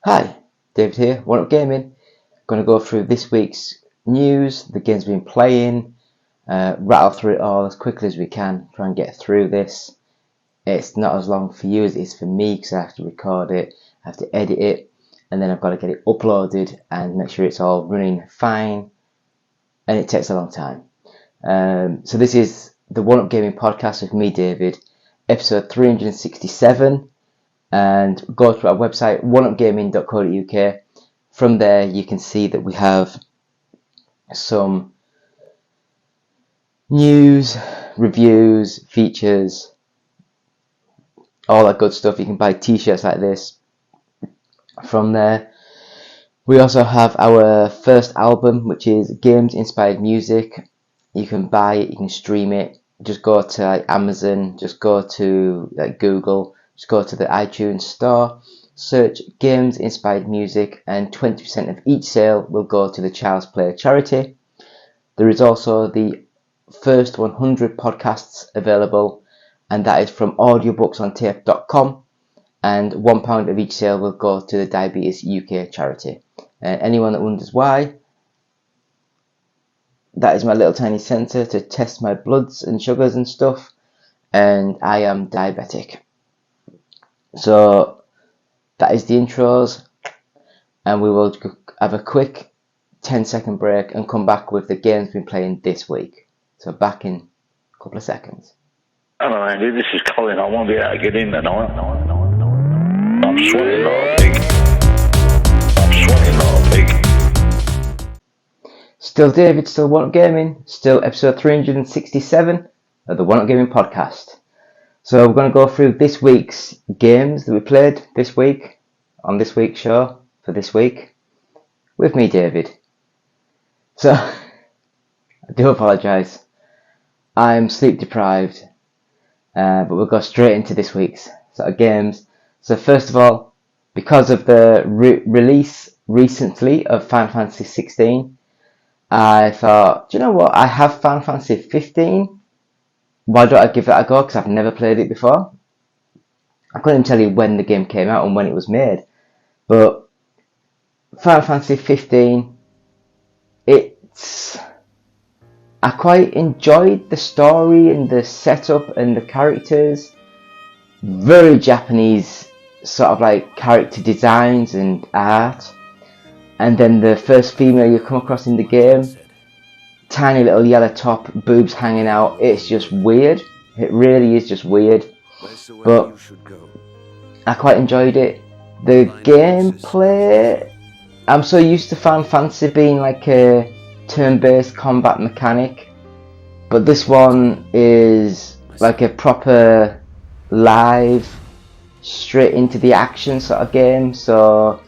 Hi, David here, One Up Gaming. Going to go through this week's news, the games we've been playing, rattle through it all as quickly as we can, try and get through this. It's not as long for you as it is for me because I have to record it, I have to edit it, and then I've got to get it uploaded and make sure it's all running fine, and it takes a long time. So this is the One Up Gaming podcast with me, David, episode 367. And go to our website oneupgaming.co.uk. From there you can see that we have some news, reviews, features, all that good stuff. You can buy t-shirts like this from there. We also have our first album, which is Games Inspired Music. You can buy it, you can stream it. Just go to Amazon, just go to Google. Just go to the iTunes store, search Games Inspired Music, and 20% of each sale will go to the Child's Play charity. There is also the first 100 podcasts available, and that is from audiobooksontape.com, and £1 of each sale will go to the Diabetes UK charity. Anyone that wonders why, that is my little tiny sensor to test my bloods and sugars and stuff, and I am diabetic. So that is the intros, and we will have a quick 10-second break and come back with the games we've been playing this week. So back in a couple of seconds. Hello Andy, this is Colin. I won't be able to get in tonight. I'm sweating like a pig. Still David, still One Up Gaming, still episode 367 of the One Up Gaming podcast. So we're going to go through this week's games that we played this week on this week's show for this week with me, David. So I do apologise. I'm sleep deprived, but we'll go straight into this week's sort of games. So first of all, because of the release recently of Final Fantasy 16, I thought, do you know what? I have Final Fantasy 15. Why don't I give that a go? Because I've never played it before. I couldn't even tell you when the game came out and when it was made. But Final Fantasy 15, I quite enjoyed the story and the setup and the characters. Very Japanese sort of character designs and art. And then the first female you come across in the game, tiny little yellow top, boobs hanging out. It's just weird. It really is just weird. But I quite enjoyed it. The gameplay, I'm so used to Final Fantasy being like a turn-based combat mechanic, but this one is like a proper live, straight into the action sort of game. So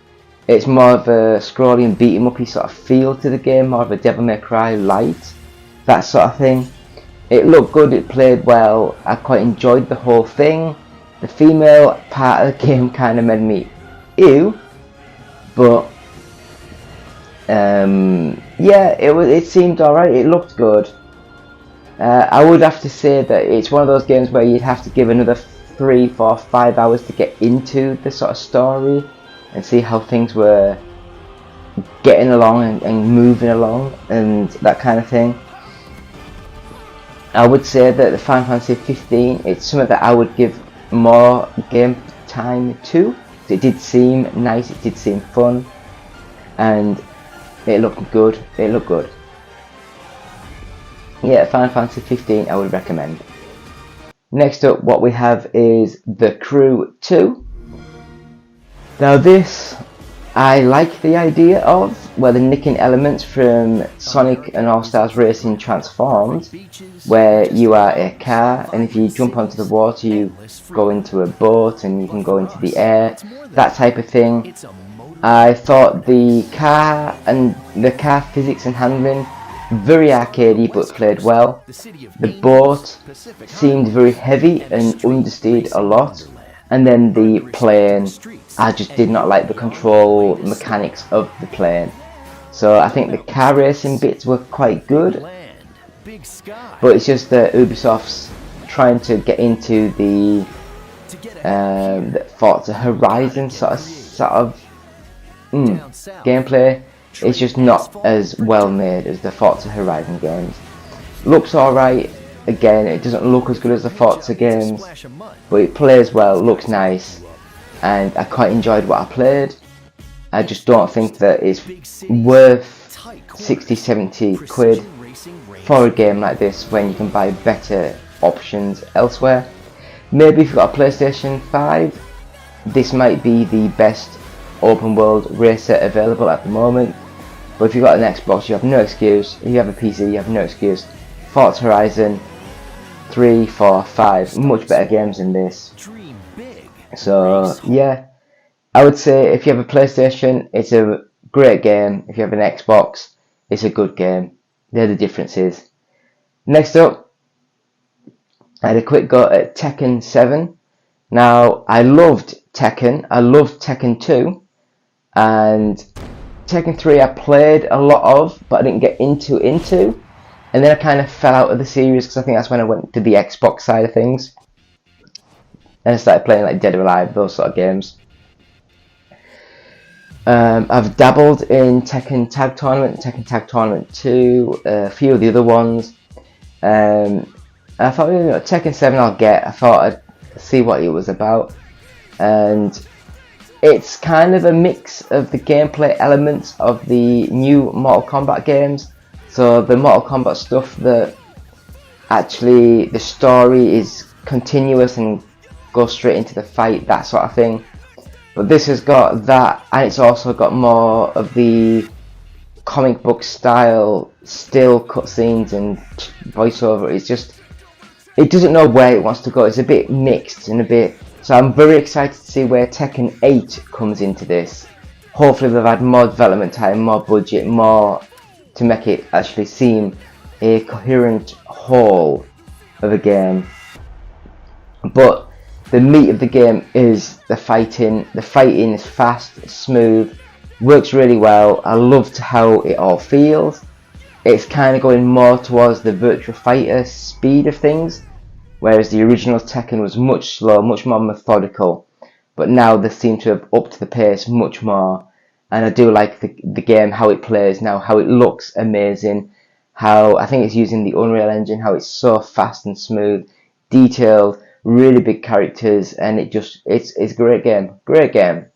it's more of a scrolling beat 'em uppy sort of feel to the game, more of a Devil May Cry light, that sort of thing. It looked good, it played well, I quite enjoyed the whole thing. The female part of the game kind of made me ew, but yeah, it seemed alright, it looked good. I would have to say that it's one of those games where you'd have to give another 3, 4, 5 hours to get into the sort of story and see how things were getting along and moving along and that kind of thing. I would say that the Final Fantasy 15, it's something that I would give more game time to. It did seem nice, it did seem fun, and it looked good. Yeah, Final Fantasy 15 I would recommend. Next up, what we have is The Crew 2. Now this, I like the idea of, where they're nicking elements from Sonic and All-Stars Racing Transformed, where you are a car, and if you jump onto the water you go into a boat and you can go into the air, that type of thing. I thought the car physics and handling, very arcadey but played well. The boat seemed very heavy and understeered a lot. And then the plane, I just did not like the control mechanics of the plane. So I think the car racing bits were quite good, but it's just that Ubisoft's trying to get into the Forza Horizon sort of gameplay is just not as well made as the Forza Horizon games. Looks alright, again it doesn't look as good as the Forza games, but it plays well, looks nice, and I quite enjoyed what I played. I just don't think that it's worth 60-70 quid for a game like this when you can buy better options elsewhere. Maybe if you've got a PlayStation 5, this might be the best open world racer available at the moment, but if you've got an Xbox you have no excuse. If you have a PC you have no excuse. Forza Horizon 3, 4, 5, much better games than this. So yeah, I would say if you have a PlayStation it's a great game, if you have an Xbox it's a good game. They're the differences. Next up, I had a quick go at Tekken 7. Now I loved Tekken, I loved Tekken 2, and Tekken 3 I played a lot of, but I didn't get into, and then I kind of fell out of the series because I think that's when I went to the Xbox side of things, and I started playing like Dead or Alive, those sort of games. I've dabbled in Tekken Tag Tournament, Tekken Tag Tournament 2, a few of the other ones. I thought, you know, Tekken 7 I'll get. I thought I'd see what it was about, and it's kind of a mix of the gameplay elements of the new Mortal Kombat games. So the Mortal Kombat stuff that actually the story is continuous and goes straight into the fight, that sort of thing. But this has got that, and it's also got more of the comic book style still cutscenes and voiceover. It's just, it doesn't know where it wants to go. It's a bit mixed and a bit, so I'm very excited to see where Tekken 8 comes into this. Hopefully they've had more development time, more budget, more to make it actually seem a coherent whole of a game. But the meat of the game is the fighting. The fighting is fast, smooth, works really well. I loved how it all feels. It's kind of going more towards the Virtua Fighter speed of things, whereas the original Tekken was much slower, much more methodical. But now they seem to have upped the pace much more, and I do like the game, how it plays now, how it looks amazing, how I think it's using the Unreal Engine, how it's so fast and smooth, detailed, really big characters, and it's a great game.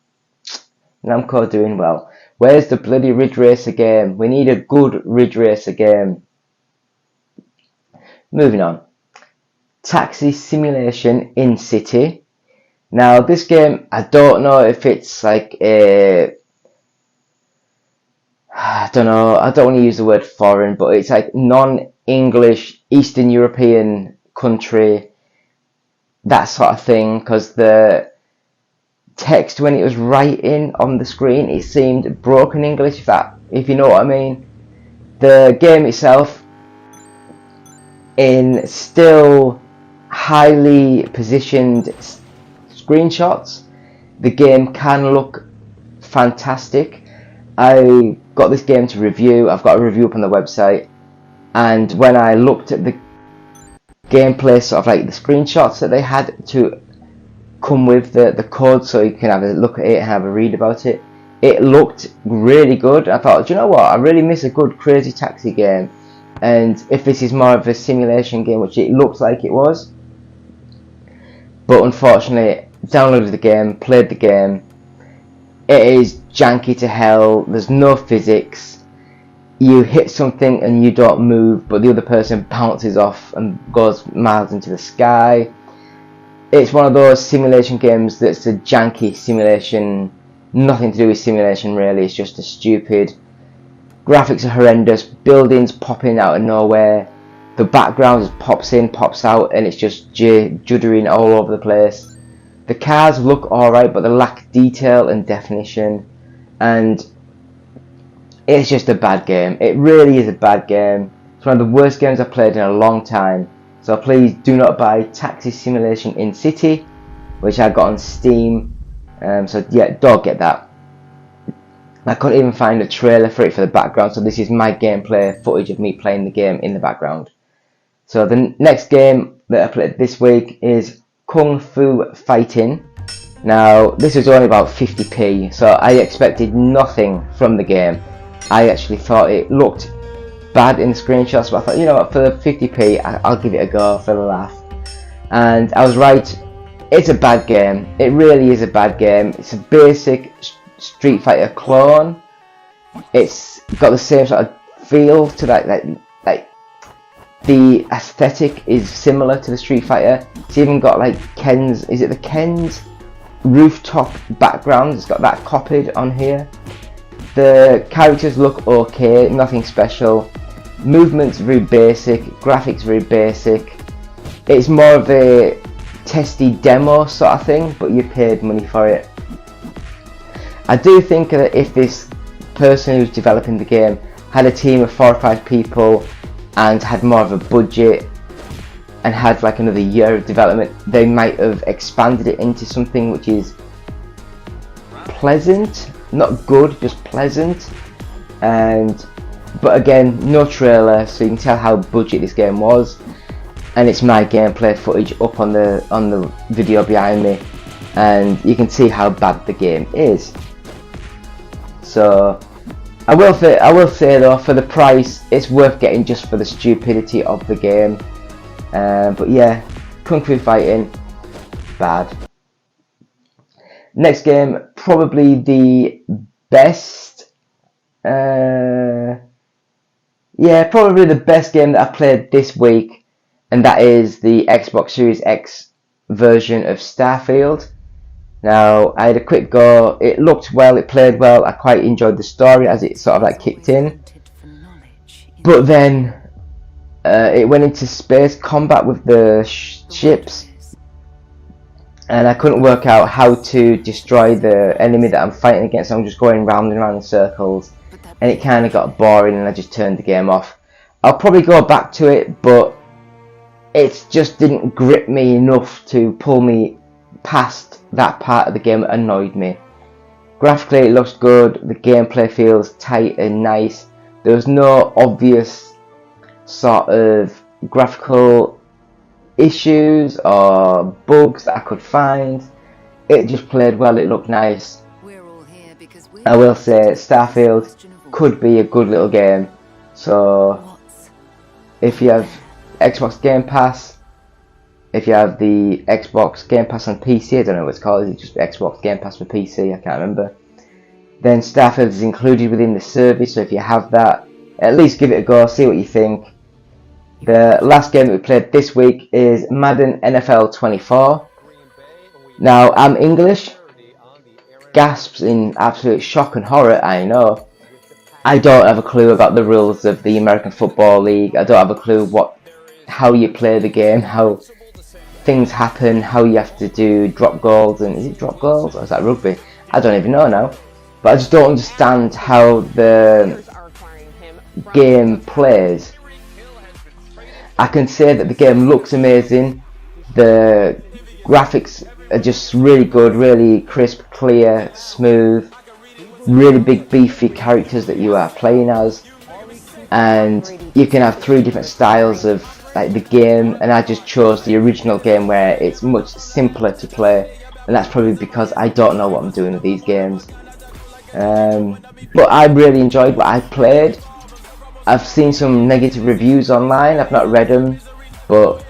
Namco doing well. Where's the bloody Ridge Racer game? We need a good Ridge Racer game. Moving on. Taxi Simulation in City. Now this game, I don't know if it's like a, I don't know, I don't want to use the word foreign, but it's like non-English Eastern European country, that sort of thing, because the text when it was writing on the screen, it seemed broken English, if you know what I mean. The game itself, in still highly positioned screenshots, the game can look fantastic. I got this game to review, I've got a review up on the website, and when I looked at the gameplay, sort of like the screenshots that they had to come with the code so you can have a look at it and have a read about it, it looked really good. I thought, do you know what, I really miss a good Crazy Taxi game, and if this is more of a simulation game, which it looks like it was, but unfortunately downloaded the game, played the game, it is janky to hell. There's no physics. You hit something and you don't move, but the other person bounces off and goes miles into the sky. It's one of those simulation games that's a janky simulation, nothing to do with simulation really, it's just a stupid. Graphics are horrendous, buildings popping out of nowhere, the background just pops in, pops out, and it's just juddering all over the place. The cars look alright, but they lack detail and definition, and it's just a bad game. It really is a bad game. It's one of the worst games I've played in a long time. So please do not buy Taxi Simulation in City, which I got on Steam. So yeah, don't get that. I couldn't even find a trailer for it for the background, so this is my gameplay footage of me playing the game in the background. So the next game that I played this week is Kung Fu Fighting. Now, this is only about 50p, so I expected nothing from the game. I actually thought it looked bad in the screenshots, but I thought, you know what, for 50p, I'll give it a go for the laugh. And I was right. It's a bad game. It really is a bad game. It's a basic Street Fighter clone. It's got the same sort of feel to that, like the aesthetic is similar to the Street Fighter. It's even got like Ken's, is it the Ken's rooftop background? It's got that copied on here. The characters look okay, nothing special. Movements very basic, graphics very basic. It's more of a testy demo sort of thing, but you paid money for it. I do think that if this person who's developing the game had a team of 4 or 5 people and had more of a budget and had like another year of development, they might have expanded it into something which is pleasant, not good, just pleasant. But again, no trailer, so you can tell how budget this game was. And it's my gameplay footage up on the video behind me, and you can see how bad the game is. So I will say though, for the price, it's worth getting just for the stupidity of the game. But yeah, Kung Fu Fighting, bad. Next game, probably the best. Probably the best game that I played this week. And that is the Xbox Series X version of Starfield. Now, I had a quick go. It looked well, it played well. I quite enjoyed the story as it sort of like kicked in. But then it went into space combat with the ships. And I couldn't work out how to destroy the enemy that I'm fighting against. I'm just going round and round in circles. And it kind of got boring and I just turned the game off. I'll probably go back to it, but it just didn't grip me enough to pull me past that part of the game that annoyed me. Graphically it looks good, the gameplay feels tight and nice. There was no obvious sort of graphical issues or bugs that I could find. It just played well, it looked nice. I will say Starfield could be a good little game. So if you have Xbox Game Pass, if you have the Xbox Game Pass on PC, I don't know what it's called, is it just Xbox Game Pass for PC, I can't remember, then Starfield is included within the service, so if you have that, at least give it a go, see what you think. The last game that we played this week is Madden NFL 24. Now, I'm English, gasps in absolute shock and horror, I know. I don't have a clue about the rules of the American Football League, I don't have a clue how you play the game, how things happen, how you have to do drop goals, and is it drop goals or is that rugby? I don't even know now. But I just don't understand how the game plays. I can say that the game looks amazing, the graphics are just really good, really crisp, clear, smooth, really big beefy characters that you are playing as, and you can have 3 different styles of like the game, and I just chose the original game where it's much simpler to play, and that's probably because I don't know what I'm doing with these games. But I really enjoyed what I played. I've seen some negative reviews online, I've not read them, but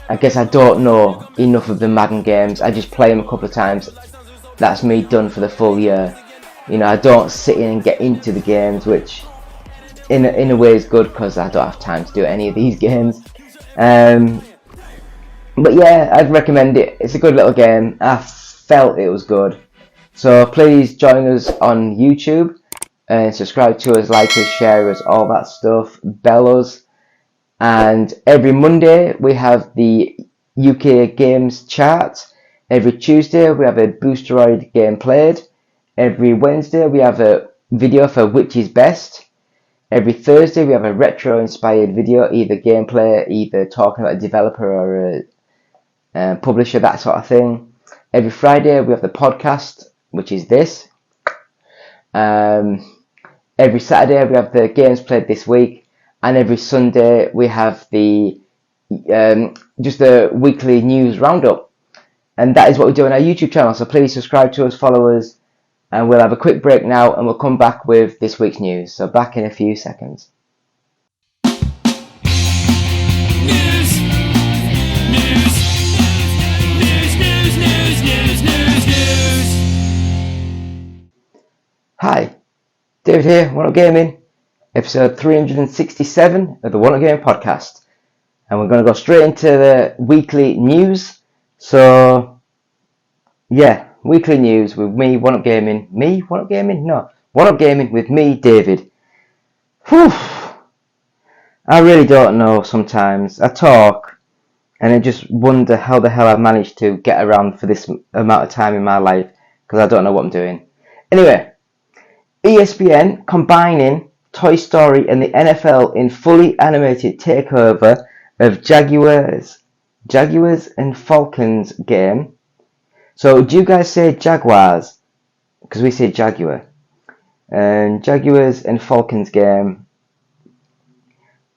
I guess I don't know enough of the Madden games. I just play them a couple of times, that's me done for the full year. You know, I don't sit in and get into the games, which in a way is good because I don't have time to do any of these games. But yeah, I'd recommend it. It's a good little game. I felt it was good. So please join us on YouTube and subscribe to us, like us, share us, all that stuff, bell us. And every Monday we have the UK Games chart. Every Tuesday we have a Boosteroid game played. Every Wednesday we have a video for which is best. Every Thursday we have a retro inspired video, either gameplay, either talking about a developer or a publisher, that sort of thing. Every Friday we have the podcast, which is this. Every Saturday we have the games played this week, and every Sunday we have the just the weekly news roundup. And that is what we do on our YouTube channel. So please subscribe to us, follow us, and we'll have a quick break now and we'll come back with this week's news. So back in a few seconds. Hi, David here, One Up Gaming, episode 367 of the One Up Gaming podcast. And we're going to go straight into the weekly news. So, yeah, weekly news with me, One Up Gaming. Me? One Up Gaming? No. One Up Gaming with me, David. Whew. I really don't know sometimes. I talk and I just wonder how the hell I've managed to get around for this amount of time in my life because I don't know what I'm doing. Anyway, ESPN combining Toy Story and the NFL in fully animated takeover of Jaguars and Falcons game. So do you guys say Jaguars? Because we say Jaguar. And Jaguars and Falcons game.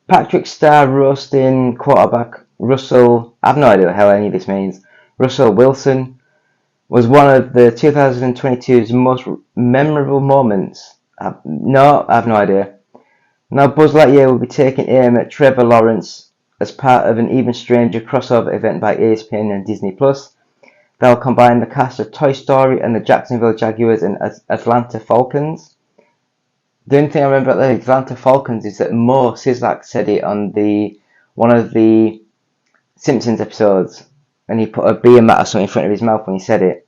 Patrick Star roasting quarterback Russell. I have no idea what the hell any of this means. Russell Wilson was one of the 2022's most memorable moments. I have no idea. Now Buzz Lightyear will be taking aim at Trevor Lawrence as part of an Even Stranger crossover event by ESPN and Disney+. They'll combine the cast of Toy Story and the Jacksonville Jaguars and Atlanta Falcons. The only thing I remember about the Atlanta Falcons is that Mo Sizlak said it on one of the Simpsons episodes, and he put a beer mat or something in front of his mouth when he said it.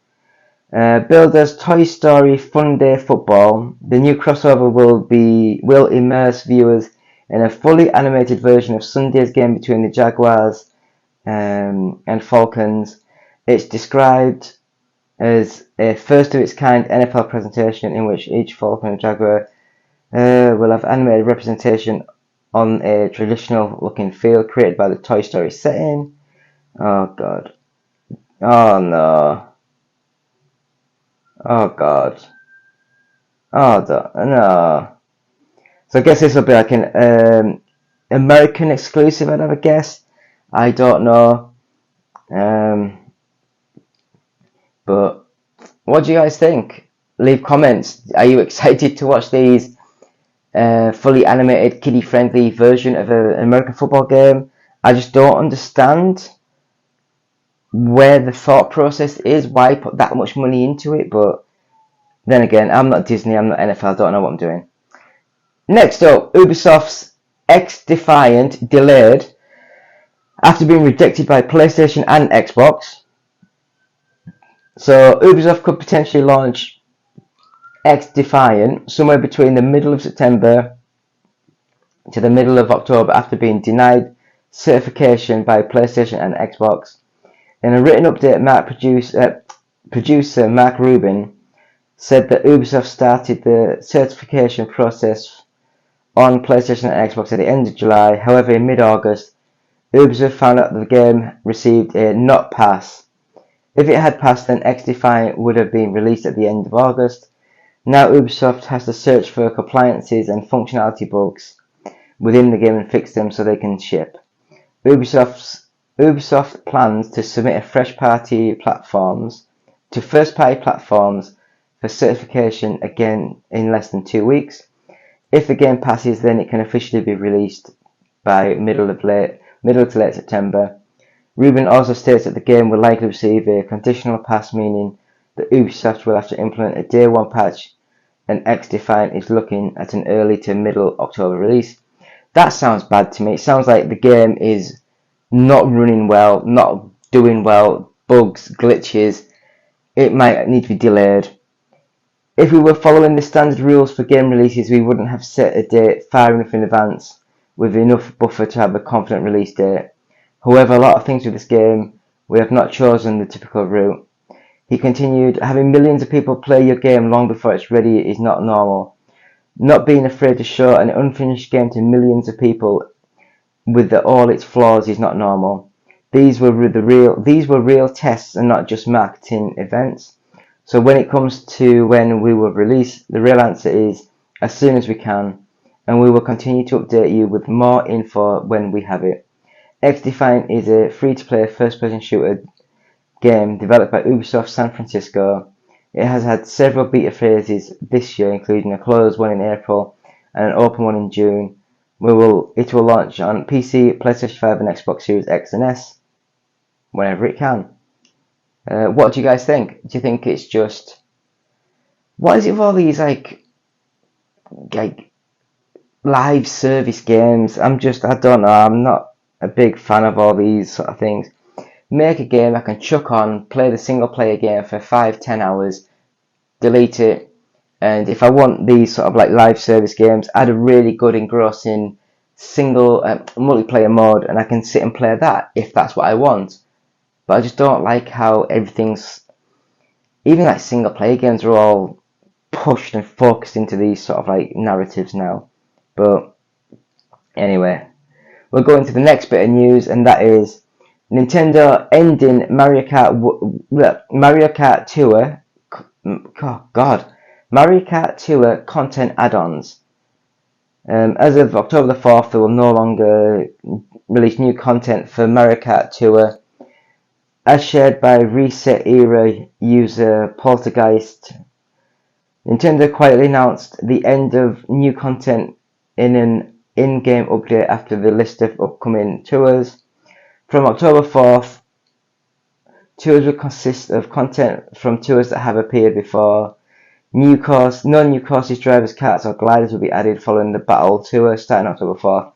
Billed as Toy Story Fun Day Football, the new crossover will immerse viewers in a fully animated version of Sunday's game between the Jaguars and Falcons. It's described as a first of its kind NFL presentation in which each Falcon and Jaguar will have animated representation on a traditional looking field created by the Toy Story setting. Oh god. Oh no. Oh god. Oh no. So I guess this will be like an American exclusive, I'd have a guess. I don't know. But what do you guys think? Leave comments. Are you excited to watch these fully animated, kiddie-friendly version of an American football game? I just don't understand where the thought process is. Why put that much money into it? But then again, I'm not Disney, I'm not NFL, I don't know what I'm doing. Next up, Ubisoft's XDefiant delayed after being rejected by PlayStation and Xbox. So Ubisoft could potentially launch XDefiant somewhere between the middle of September to the middle of October after being denied certification by PlayStation and Xbox. In a written update, producer Mark Rubin said that Ubisoft started the certification process on PlayStation and Xbox at the end of July. However, in mid-August, Ubisoft found out that the game received a not pass. If it had passed, then XDefiant would have been released at the end of August. Now Ubisoft has to search for compliances and functionality bugs within the game and fix them so they can ship. Ubisoft plans to submit first-party platforms for certification again in less than 2 weeks. If the game passes, then it can officially be released by middle to late September. Rubin also states that the game will likely receive a conditional pass, meaning that Ubisoft will have to implement a day one patch, and XDefiant is looking at an early to middle October release. That sounds bad to me. It sounds like the game is not running well, not doing well, bugs, glitches. It might need to be delayed. If we were following the standard rules for game releases, we wouldn't have set a date far enough in advance with enough buffer to have a confident release date. However, a lot of things with this game, we have not chosen the typical route. He continued, having millions of people play your game long before it's ready is not normal. Not being afraid to show an unfinished game to millions of people with all its flaws is not normal. These were real tests and not just marketing events. So when it comes to when we will release, the real answer is as soon as we can, and we will continue to update you with more info when we have it. XDefiant is a free-to-play first-person shooter game developed by Ubisoft San Francisco. It has had several beta phases this year, including a closed one in April and an open one in June. It will launch on PC, PlayStation 5 and Xbox Series X and S whenever it can. What do you guys think? Do you think it's just... What is it with all these like live service games? I don't know, I'm not a big fan of all these sort of things. Make a game I can chuck on, play the single player game for 5-10 hours, delete it, and if I want these sort of like live service games, add a really good engrossing single multiplayer mode and I can sit and play that if that's what I want. But I just don't like how everything's, even like single player games are all pushed and focused into these sort of like narratives now. But anyway, we'll go into the next bit of news, and that is Nintendo ending Mario Kart Tour. Oh God, Mario Kart Tour content add-ons. As of October the 4th, they will no longer release new content for Mario Kart Tour. As shared by Reset Era user Poltergeist, Nintendo quietly announced the end of new content in an in-game update after the list of upcoming tours. From October 4th, tours will consist of content from tours that have appeared before. No new courses, drivers, karts or gliders will be added following the Battle Tour starting October 4th.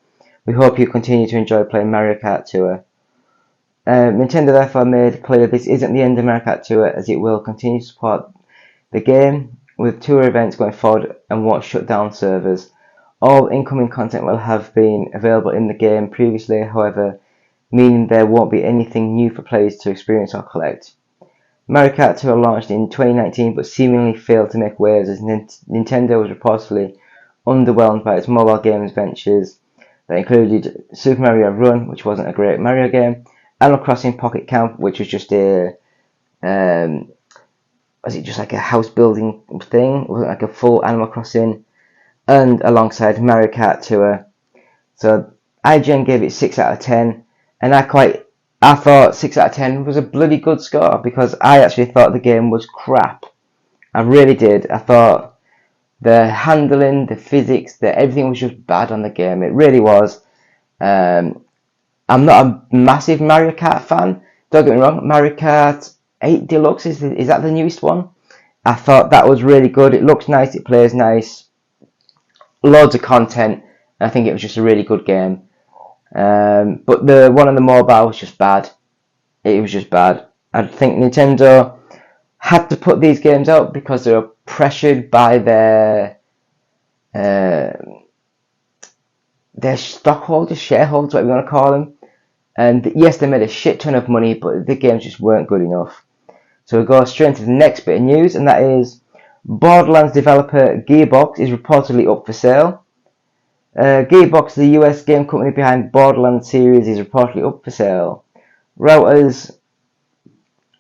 We hope you continue to enjoy playing Mario Kart Tour. Nintendo therefore made clear this isn't the end of Mario Kart Tour, as it will continue to support the game with tour events going forward and won't shut down servers. All incoming content will have been available in the game previously, however, meaning there won't be anything new for players to experience or collect. Mario Kart Tour launched in 2019 but seemingly failed to make waves, as Nintendo was reportedly underwhelmed by its mobile games ventures that included Super Mario Run, which wasn't a great Mario game, Animal Crossing Pocket Camp, which was just was it just like a house building thing? It wasn't like a full Animal Crossing, and alongside Mario Kart Tour. So IGN gave it 6 out of 10, and I thought 6 out of 10 was a bloody good score, because I actually thought the game was crap. I really did. I thought the handling, the physics, everything was just bad on the game. It really was. I'm not a massive Mario Kart fan. Don't get me wrong. Mario Kart 8 Deluxe, is that the newest one? I thought that was really good. It looks nice. It plays nice. Loads of content. I think it was just a really good game. But the one on the mobile was just bad. It was just bad. I think Nintendo had to put these games out because they were pressured by their stockholders, shareholders, whatever you want to call them. And yes, they made a shit ton of money, but the games just weren't good enough. So we'll go straight into the next bit of news, and that is Borderlands developer Gearbox is reportedly up for sale. Gearbox, the US game company behind Borderlands series, is reportedly up for sale. Reuters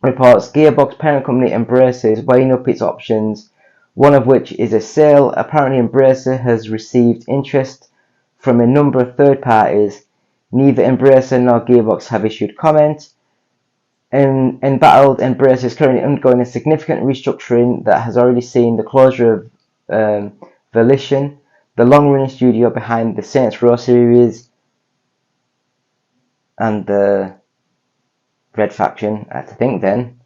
reports Gearbox parent company Embracer is weighing up its options, one of which is a sale. Apparently Embracer has received interest from a number of third parties. Neither Embracer nor Gearbox have issued comment. Embattled, Embracer is currently undergoing a significant restructuring that has already seen the closure of Volition, the long-running studio behind the Saints Row series and the Red Faction, I think then.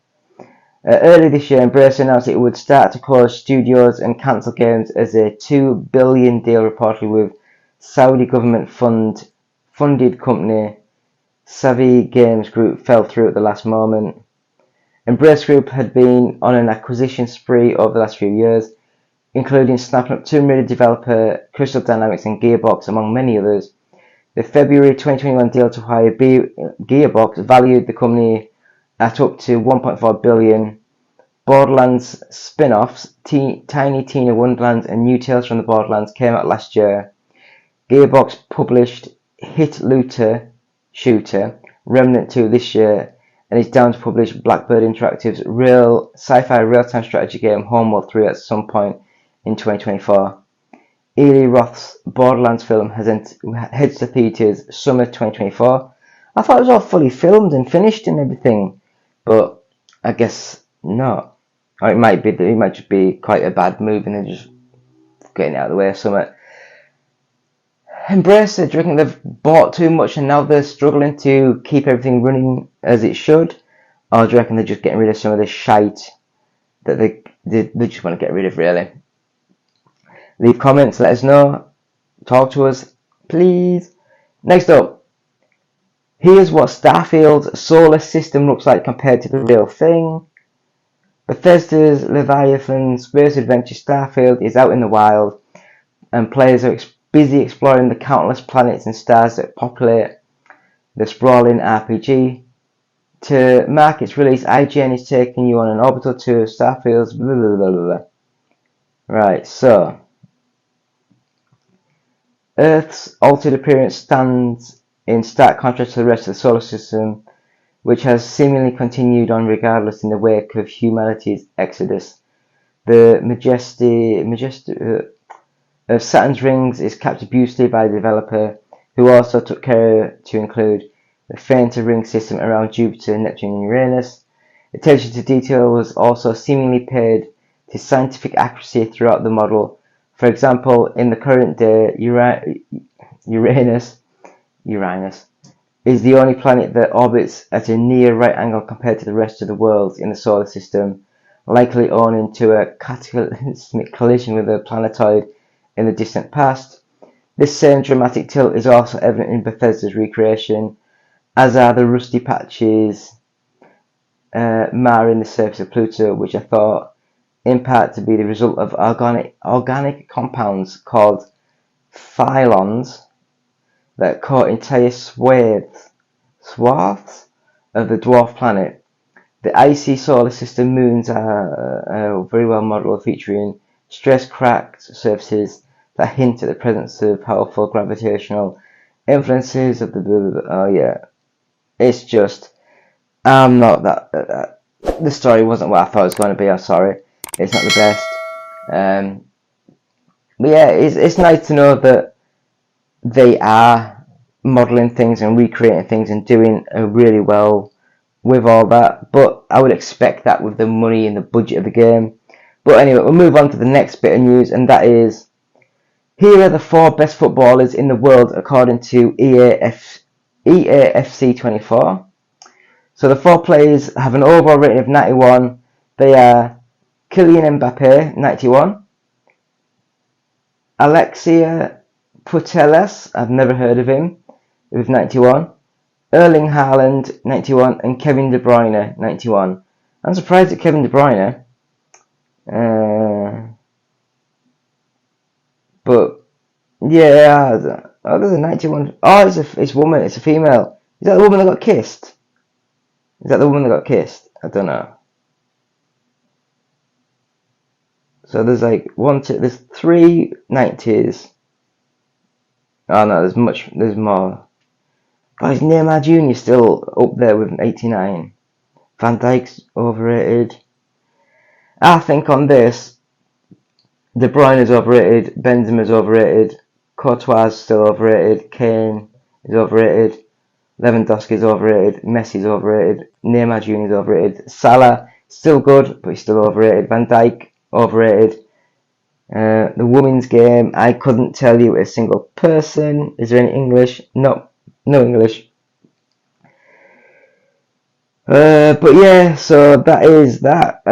Early this year, Embracer announced it would start to close studios and cancel games as a $2 billion deal reportedly with Saudi government-funded company Savvy Games Group fell through at the last moment. Embracer Group had been on an acquisition spree over the last few years, including snapping up Tomb Raider developer Crystal Dynamics and Gearbox, among many others. The February 2021 deal to acquire Gearbox valued the company at up to $1.4 billion. Borderlands spin-offs Tiny Tina Wonderlands and New Tales from the Borderlands came out last year. Gearbox published hit shooter Remnant 2 this year, and is down to publish Blackbird Interactive's sci-fi real-time strategy game Homeworld 3 at some point in 2024. Eli Roth's Borderlands film heads to theaters summer 2024. I thought it was all fully filmed and finished and everything, but I guess not. Or it might just be quite a bad move and they're just getting out of the way or something. Embrace it. Do you reckon they've bought too much and now they're struggling to keep everything running as it should? Or do you reckon they're just getting rid of some of the shite that they just want to get rid of, really? Leave comments, let us know. Talk to us, please. Next up, here's what Starfield's solar system looks like compared to the real thing. Bethesda's Leviathan space adventure Starfield is out in the wild, and players are busy exploring the countless planets and stars that populate the sprawling RPG. To mark its release, IGN is taking you on an orbital tour of Starfield's blah blah blah blah. Right, so Earth's altered appearance stands in stark contrast to the rest of the solar system, which has seemingly continued on regardless in the wake of humanity's exodus. The majesty of Saturn's rings is captured beautifully by the developer, who also took care to include the fainter ring system around Jupiter, Neptune, and Uranus. Attention to detail was also seemingly paid to scientific accuracy throughout the model. For example, in the current day, Uranus is the only planet that orbits at a near right angle compared to the rest of the worlds in the solar system, likely owing to a cataclysmic collision with a planetoid in the distant past. This same dramatic tilt is also evident in Bethesda's recreation, as are the rusty patches marring the surface of Pluto, which are thought in part to be the result of organic compounds called phylons that coat entire swaths of the dwarf planet. The icy solar system moons are very well modelled, featuring stress-cracked surfaces that hint at the presence of powerful gravitational influences of the. Oh yeah, it's just I'm not that. The story wasn't what I thought it was going to be. I'm sorry, it's not the best. But yeah, it's nice to know that they are modelling things and recreating things and doing really well with all that. But I would expect that with the money and the budget of the game. But anyway, we'll move on to the next bit of news, and that is, here are the 4 best footballers in the world according to EAFC 24. So the 4 players have an overall rating of 91. They are Kylian Mbappe, 91. Alexia Putellas, I've never heard of him, with 91. Erling Haaland, 91. And Kevin De Bruyne, 91. I'm surprised at Kevin De Bruyne. But yeah, there's a 91. Oh, it's a woman. It's a female. Is that the woman that got kissed? I don't know. So there's like there's 3 90s. Oh no, there's more. But is Neymar Jr. still up there with 89? Van Dijk's overrated. I think on this, De Bruyne is overrated, Benzema is overrated, Courtois is still overrated, Kane is overrated, Lewandowski is overrated, Messi is overrated, Neymar Jr. is overrated, Salah still good, but he's still overrated, Van Dijk overrated. The women's game, I couldn't tell you a single person. Is there any English? No English. But yeah, so that is that.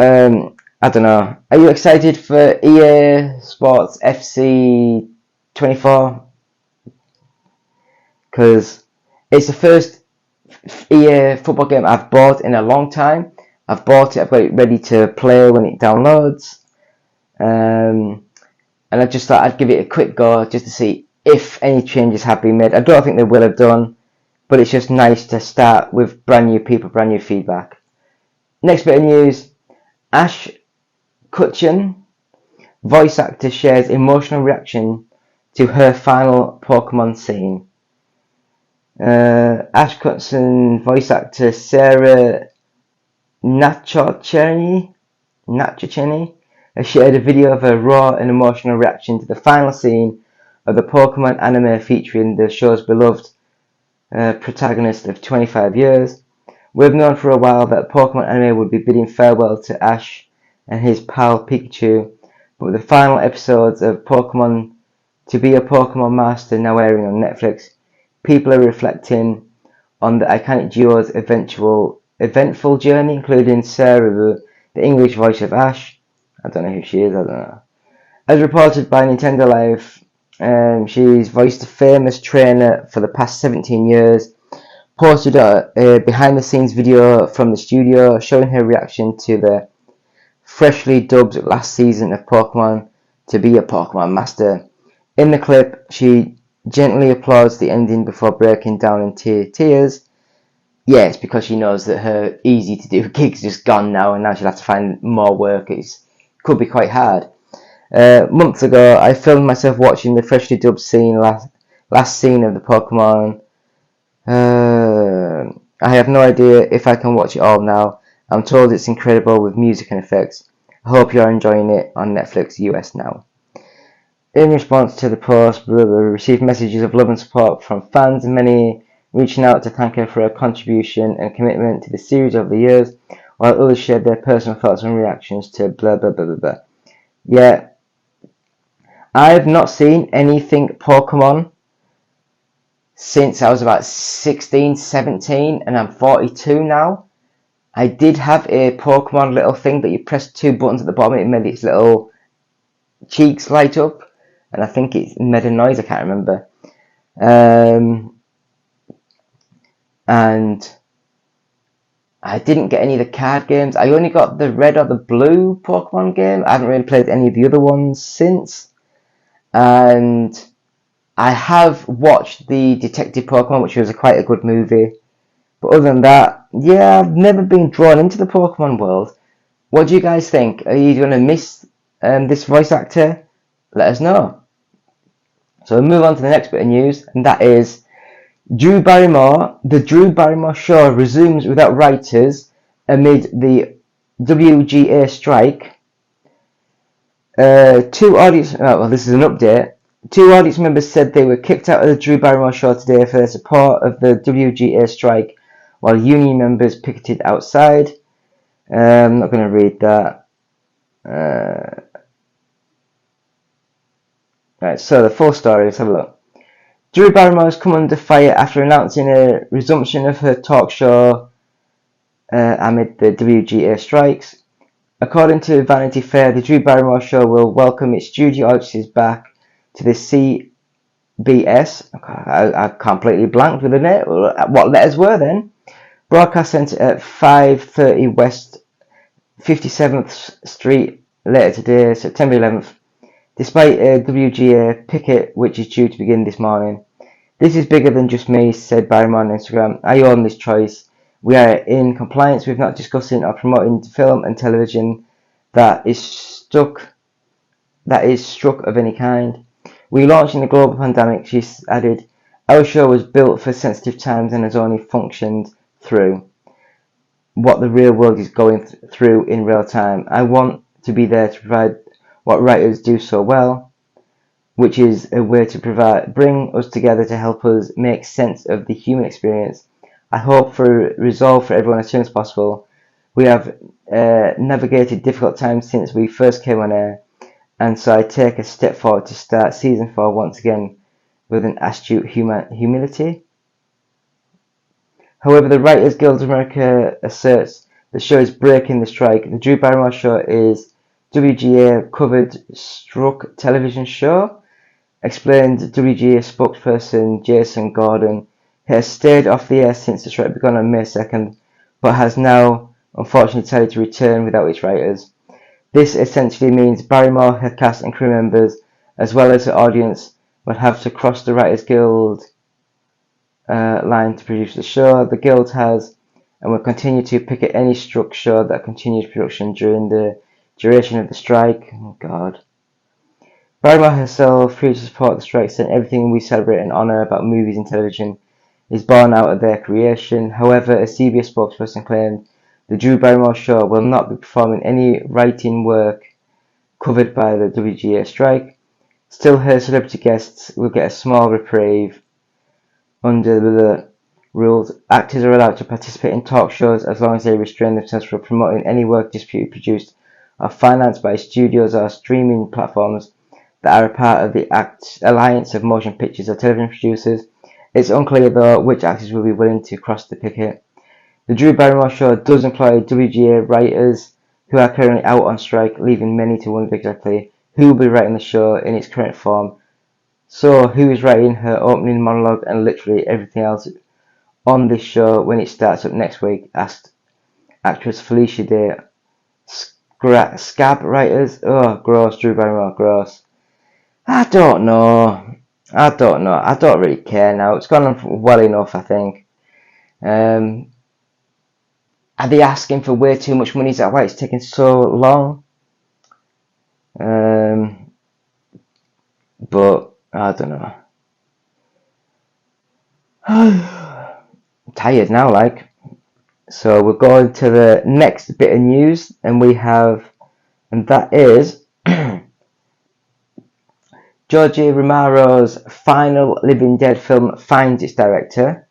I don't know. Are you excited for EA Sports FC 24? Because it's the first EA football game I've bought in a long time. I've bought it, I've got it ready to play when it downloads. And I just thought I'd give it a quick go just to see if any changes have been made. I don't think they will have done, but it's just nice to start with brand new people, brand new feedback. Next bit of news, Ash Ketchum, voice actor, shares emotional reaction to her final Pokemon scene. Ash Ketchum voice actor Sarah Nachochenny has shared a video of her raw and emotional reaction to the final scene of the Pokemon anime featuring the show's beloved protagonist of 25 years. We've known for a while that Pokemon anime would be bidding farewell to Ash and his pal Pikachu, but with the final episodes of Pokemon To Be a Pokemon Master now airing on Netflix, people are reflecting on the iconic duo's eventful journey, including Sarah, the English voice of Ash. I don't know who she is, I don't know. As reported by Nintendo Life, she's voiced a famous trainer for the past 17 years, posted a behind-the-scenes video from the studio showing her reaction to the freshly dubbed last season of Pokemon To Be a Pokemon Master. In the clip, she gently applauds the ending before breaking down into tears. Yeah, it's because she knows that her easy-to-do gig's just gone now, and now she'll have to find more work. It could be quite hard. Months ago, I filmed myself watching the freshly dubbed last scene of the Pokemon. I have no idea if I can watch it all now. I'm told it's incredible with music and effects. I hope you're enjoying it on Netflix US now. In response to the post, we received messages of love and support from fans, many reaching out to thank her for her contribution and commitment to the series over the years, while others shared their personal thoughts and reactions to blah blah blah blah blah. Yeah, I've not seen anything Pokemon since I was about 16, 17, and I'm 42 now. I did have a Pokemon little thing that you press 2 buttons at the bottom, it made its little cheeks light up, and I think it made a noise, I can't remember. And I didn't get any of the card games. I only got the red or the blue Pokemon game. I haven't really played any of the other ones since. And I have watched the Detective Pokemon, which was quite a good movie. But other than that, yeah, I've never been drawn into the Pokemon world. What do you guys think? Are you going to miss this voice actor? Let us know. So we'll move on to the next bit of news, and that is Drew Barrymore. The Drew Barrymore show resumes without writers amid the WGA strike. This is an update. 2 audience members said they were kicked out of the Drew Barrymore show today for their support of the WGA strike, while union members picketed outside. I'm not going to read that. Right, so the full story, let's have a look. Drew Barrymore has come under fire after announcing a resumption of her talk show amid the WGA strikes. According to Vanity Fair, the Drew Barrymore show will welcome its studio audiences back to the CBS. I completely blanked with the name. What letters were then? Broadcast Centre at 530 West 57th Street later today, September 11th. Despite a WGA picket which is due to begin this morning. This is bigger than just me, said Barrymore on Instagram. I own this choice. We are in compliance with not discussing or promoting film and television that is struck of any kind. We launched in the global pandemic, she added. Our show was built for sensitive times and has only functioned through what the real world is going through in real time. I want to be there to provide what writers do so well, which is a way to bring us together to help us make sense of the human experience. I hope for resolve for everyone as soon as possible. We have navigated difficult times since we first came on air, and so I take a step forward to start season 4 once again with an astute humility. However, the Writers Guild of America asserts the show is breaking the strike. The Drew Barrymore show is WGA covered struck television show, explained WGA spokesperson Jason Gordon. It has stayed off the air since the strike began on May 2nd, but has now unfortunately decided to return without its writers. This essentially means Barrymore, her cast and crew members, as well as her audience, will have to cross the Writers Guild line to produce the show. The Guild has and will continue to picket any struck show that continues production during the duration of the strike. Oh God. Barrymore herself, free to support the strike, saying everything we celebrate and honour about movies and television is born out of their creation. However, a CBS spokesperson claimed the Drew Barrymore show will not be performing any writing work covered by the WGA strike. Still, her celebrity guests will get a small reprieve under the rules. Actors are allowed to participate in talk shows as long as they restrain themselves from promoting any work distributed, produced, or financed by studios or streaming platforms that are a part of the Alliance of Motion Pictures or Television Producers. It's unclear, though, which actors will be willing to cross the picket. The Drew Barrymore Show does employ WGA writers who are currently out on strike, leaving many to wonder exactly who will be writing the show in its current form. So, who is writing her opening monologue and literally everything else on this show when it starts up next week? Asked actress Felicia Day. Scab writers? Oh, gross, Drew Barrymore, gross. I don't know. I don't really care now. It's gone on well enough, I think. Are they asking for way too much money? Is that why it's taking so long? But I don't know. I'm tired now, like. So we're going to the next bit of news, and that is George A. Romero's final Living Dead film finds its director.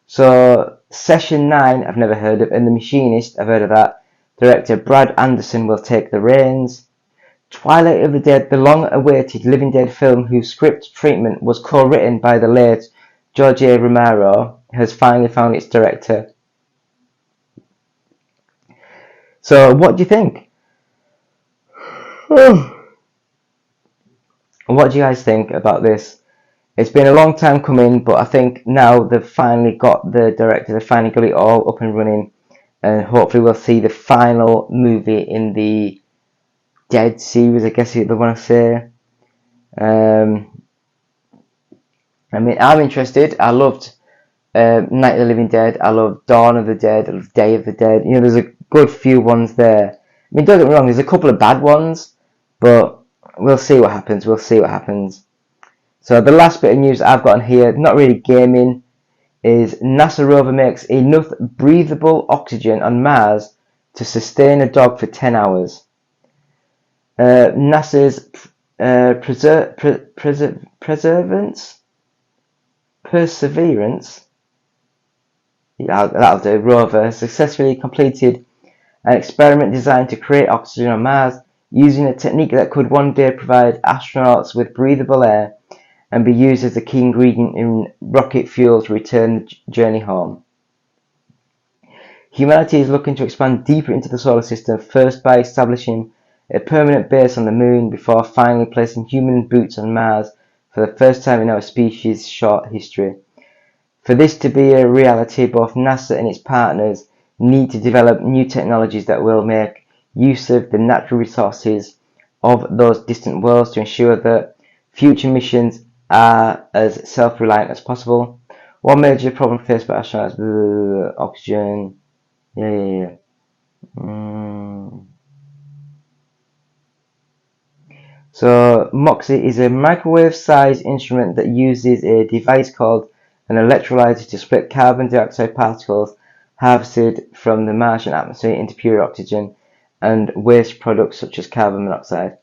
So Session 9, I've never heard of, and The Machinist, I've heard of that. Director Brad Anderson will take the reins. Twilight of the Dead, the long-awaited Living Dead film whose script treatment was co-written by the late George A. Romero, has finally found its director. So, what do you think? What do you guys think about this? It's been a long time coming, but I think now they've finally got the director, they've finally got it all up and running, and hopefully we'll see the final movie in the Dead series, I guess they want to say. I mean, I'm interested. I loved Night of the Living Dead. I love Dawn of the Dead. I love Day of the Dead. You know, there's a good few ones there. I mean, don't get me wrong, there's a couple of bad ones, but we'll see what happens. So the last bit of news I've got on here, not really gaming, is NASA rover makes enough breathable oxygen on Mars to sustain a dog for 10 hours. NASA's Perseverance, yeah, that'll do, rover successfully completed an experiment designed to create oxygen on Mars using a technique that could one day provide astronauts with breathable air and be used as a key ingredient in rocket fuel to return the journey home. Humanity is looking to expand deeper into the solar system, first by establishing a permanent base on the moon before finally placing human boots on Mars for the first time in our species' short history. For this to be a reality, both NASA and its partners need to develop new technologies that will make use of the natural resources of those distant worlds to ensure that future missions are as self-reliant as possible. One major problem faced by astronauts is oxygen. So MOXIE is a microwave-sized instrument that uses a device called an electrolyzer to split carbon dioxide particles harvested from the Martian atmosphere into pure oxygen and waste products such as carbon monoxide.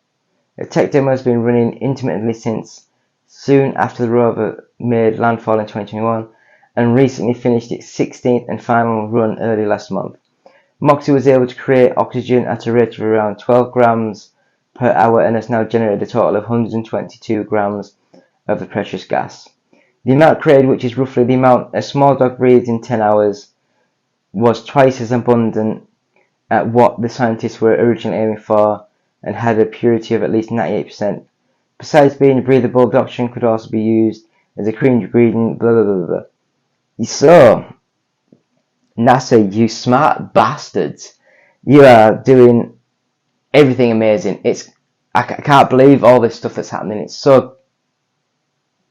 A tech demo has been running intermittently since soon after the rover made landfall in 2021 and recently finished its 16th and final run early last month. MOXIE was able to create oxygen at a rate of around 12 grams per hour and has now generated a total of 122 grams of the precious gas. The amount created, which is roughly the amount a small dog breathes in 10 hours, was twice as abundant at what the scientists were originally aiming for and had a purity of at least 98%. Besides being breathable, the oxygen could also be used as a clean ingredient, blah blah blah blah. So, NASA, you smart bastards, you are doing everything amazing. I can't believe all this stuff that's happening. It's so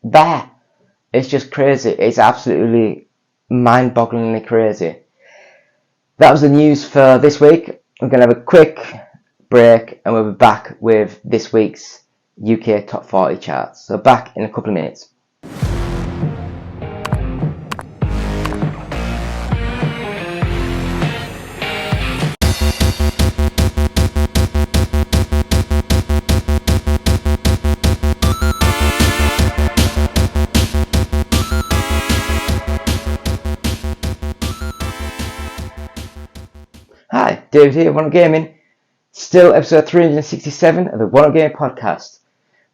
there. It's just crazy. It's absolutely mind-bogglingly crazy. That was the news for this week. We're going to have a quick break and we'll be back with this week's UK Top 40 charts. So back in a couple of minutes. David here, One Up Gaming. Still episode 367 of the One Up Gaming podcast.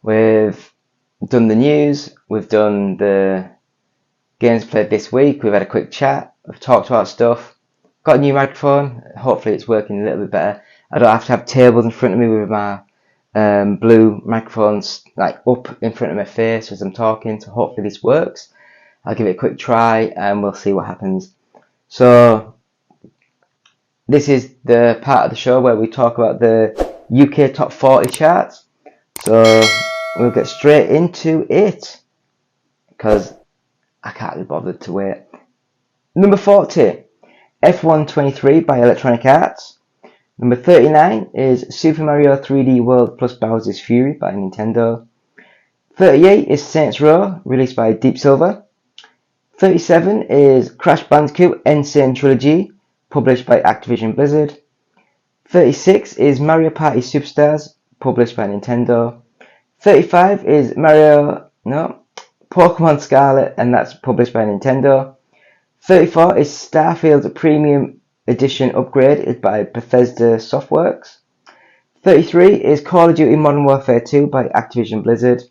We've done the news, we've done the games played this week, we've had a quick chat, we've talked about stuff. Got a new microphone, hopefully it's working a little bit better. I don't have to have tables in front of me with my blue microphones like up in front of my face as I'm talking, so hopefully this works. I'll give it a quick try and we'll see what happens. So this is the part of the show where we talk about the UK top 40 charts. So we'll get straight into it because I can't be bothered to wait. Number 40, F123 by Electronic Arts. Number 39 is Super Mario 3D World plus Bowser's Fury by Nintendo. 38 is Saints Row, released by Deep Silver. 37 is Crash Bandicoot N. Sane Trilogy, published by Activision Blizzard. 36 is Mario Party Superstars, published by Nintendo. 35 is Pokemon Scarlet, and that's published by Nintendo. 34 is Starfield Premium Edition Upgrade by Bethesda Softworks. 33 is Call of Duty Modern Warfare 2 by Activision Blizzard.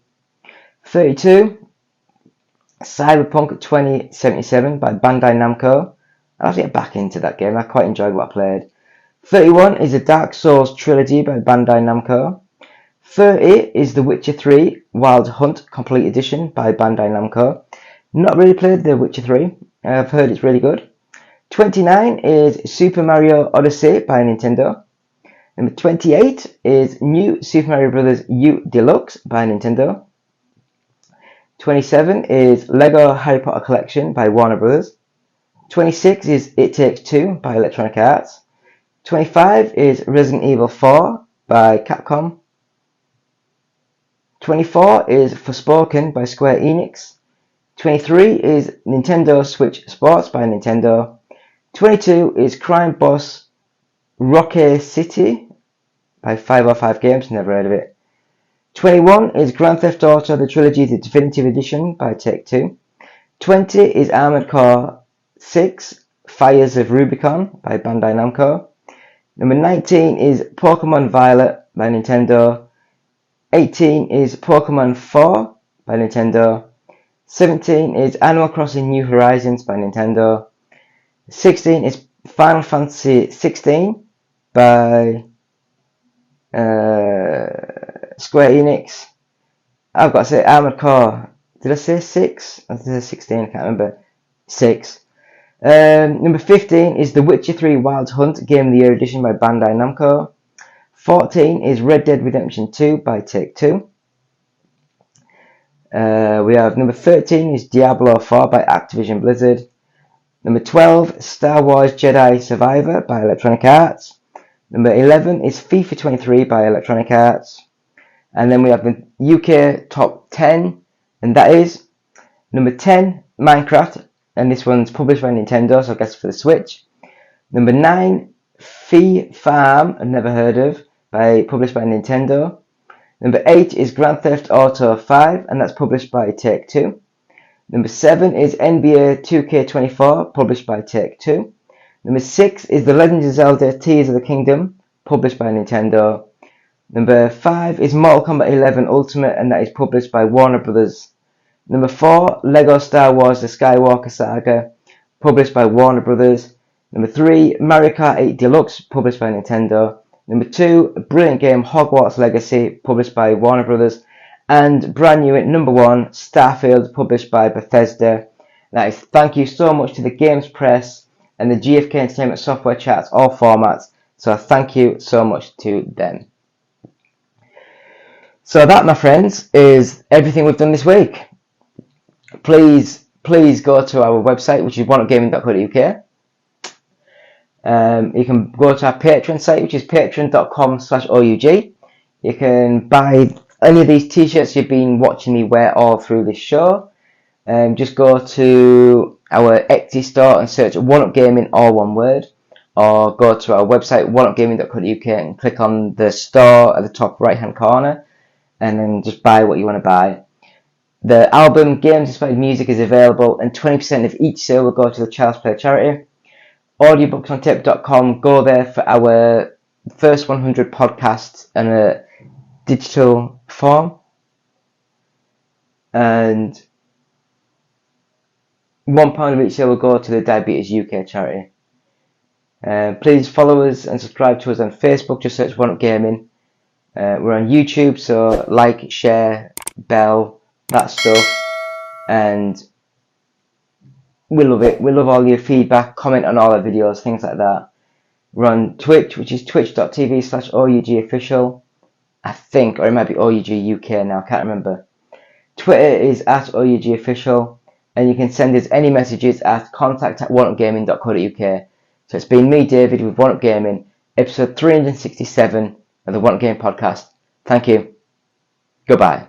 32, Cyberpunk 2077 by Bandai Namco. I'll have to get back into that game, I quite enjoyed what I played. 31 is the Dark Souls Trilogy by Bandai Namco. 30 is The Witcher 3 Wild Hunt Complete Edition by Bandai Namco. Not really played The Witcher 3, I've heard it's really good. 29 is Super Mario Odyssey by Nintendo. Number 28 is New Super Mario Bros. U Deluxe by Nintendo. 27 is Lego Harry Potter Collection by Warner Bros. 26 is It Takes Two by Electronic Arts. 25 is Resident Evil 4 by Capcom. 24 is Forspoken by Square Enix. 23 is Nintendo Switch Sports by Nintendo. 22 is Crime Boss Rocky City by 505 Games, never heard of it. 21 is Grand Theft Auto The Trilogy The Definitive Edition by Take-Two. 20 is Armored Core 6 Fires of Rubicon by Bandai Namco. Number 19 is Pokemon Violet by Nintendo. 18 is Pokemon 4 by Nintendo. 17 is Animal Crossing New Horizons by Nintendo. 16 is Final Fantasy 16 by Square Enix. I've got to say Armored Core. Did I say 6? I did I say 16, I can't remember. 6. Number 15 is The Witcher 3 Wild Hunt Game of the Year Edition by Bandai Namco. 14 is Red Dead Redemption 2 by Take-Two. We have number 13 is Diablo 4 by Activision Blizzard. Number 12, Star Wars Jedi Survivor by Electronic Arts. Number 11 is FIFA 23 by Electronic Arts. And then we have the UK top 10, and that is number 10, Minecraft, and this one's published by Nintendo, so I guess for the Switch. Number 9, Fee Farm, I've never heard of, published by Nintendo. Number 8 is Grand Theft Auto 5, and that's published by Take-Two. Number 7 is NBA 2K24, published by Take-Two. Number 6 is The Legend of Zelda Tears of the Kingdom, published by Nintendo. Number 5 is Mortal Kombat 11 Ultimate, and that is published by Warner Bros. Number 4, Lego Star Wars The Skywalker Saga, published by Warner Bros. Number 3, Mario Kart 8 Deluxe, published by Nintendo. Number 2, a brilliant game Hogwarts Legacy, published by Warner Bros. And brand new at number 1, Starfield, published by Bethesda. That is thank you so much to the Games Press and the GFK Entertainment Software Charts, all formats. So thank you so much to them. So that, my friends, is everything we've done this week. Please go to our website, which is oneupgaming.co.uk. You can go to our Patreon site, which is patreon.com/OUG. You can buy any of these t-shirts you've been watching me wear all through this show. Just go to our Etsy store and search One Up Gaming, all one word, or go to our website oneupgaming.co.uk and click on the store at the top right hand corner and then just buy what you want to buy. The album Games Inspired Music is available, and 20% of each sale will go to the Child's Play charity. audiobooksontape.com. Go there for our first 100 podcasts in a digital form, and £1 of each sale will go to the Diabetes UK charity. Please follow us and subscribe to us on Facebook. Just search One Up Gaming. We're on YouTube, so like, share, bell, that stuff, and we love it. We love all your feedback. Comment on all our videos, things like that. We're on Twitch, which is twitch.tv/OUGofficial, I think, or it might be OUG UK now, can't remember. Twitter is @OUGofficial, and you can send us any messages at contact@oneupgaming.co.uk. So it's been me, David, with One Up Gaming, episode 367 of the One Up Gaming podcast. Thank you. Goodbye.